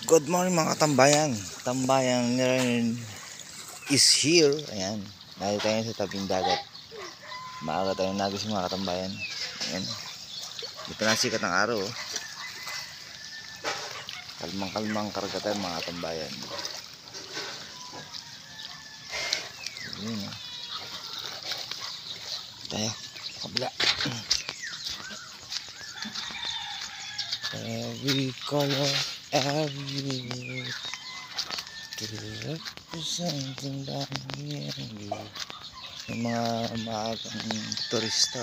Good morning mga tambayan. Tambayan is here. Ayan. Dahil tayo sa tabing dagat. Maaga tayong nagising mga katambayan. Ayan. Dito na sikat ng araw. Kalmang-kalmang karagatan mga katambayan. Ayan. Tayo. Kabila. Every color, every to representing down here. Yung mga maagang turista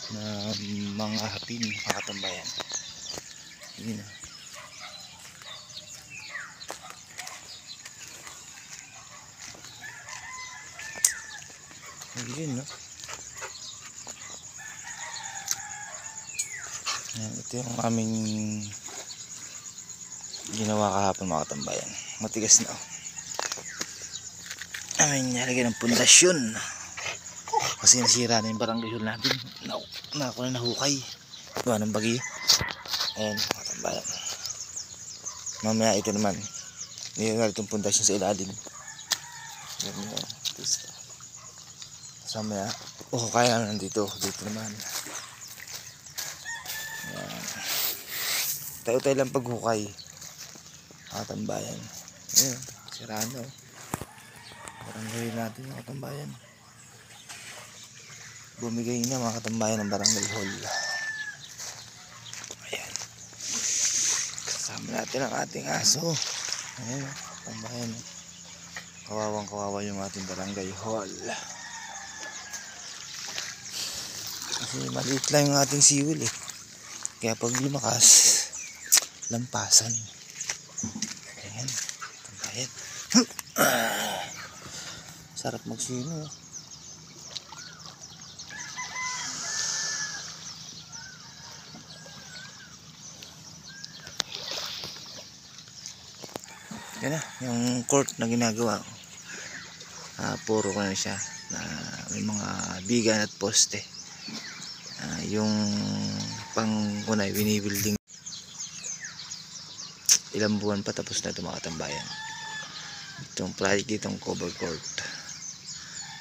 na mga hapin, mga katambayan. Yun. Yun, no? Ayan, ito yung aming ginawa kahapon mga katambayan. Matigas na. Aming nilagay ng pundasyon kasi nasira na yung barangay hall natin. Ako na nahukay gawa ng bagyo. Ayan mga katambayan, mamaya ito naman nilagay itong pundasyon sa ilalim. Mamaya kaya nandito naman. Ayan. Tayo lang paghukay mga katambayan. Ayan, siraan na barangay natin mga katambayan. Bumigay na mga katambayan ng barangay hall. Ayan, kasama natin ang ating aso. Ayan katambayan, kawawang kawawa yung ating barangay hall kasi maliit lang yung ating siwil kaya pag lumakas lampasan. Ayan katambayan. Sarap magsino. Yan na yung court na ginagawa. Puro ko na siya na may mga bigan at poste. Yung pangkunay binibuilding. Ilang buwan pa tapos na ito mga katambayan. Itong project ditong cover court,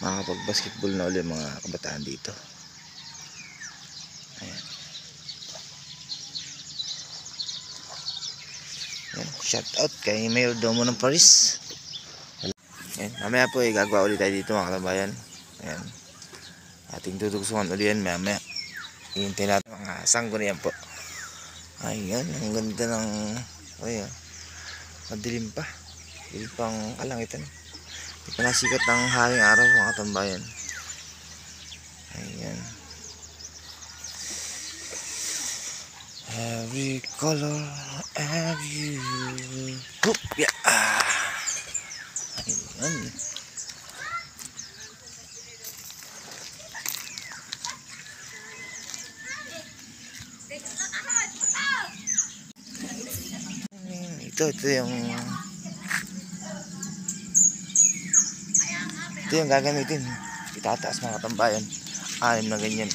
makakapag basketball na ulit mga kabataan dito. Ayan. Ayan, shout out kay Mayor Domo ng Paris. Ayan, mamaya po gagawa ulit tayo dito mga katambayan. Ayan, ating tutugsungan ulit yan mamaya. Hintay natin mga sanggunian po. Ayan, ang ganda ng madilim pa. Dilim pang kalangitan. Hindi pa nasikat ng haring araw mga katambayan. Ayan. Every color, every hoop, yeah. Ayan. Ito yung gagamitin. Itataas mga katambayan. 6 na ganyan.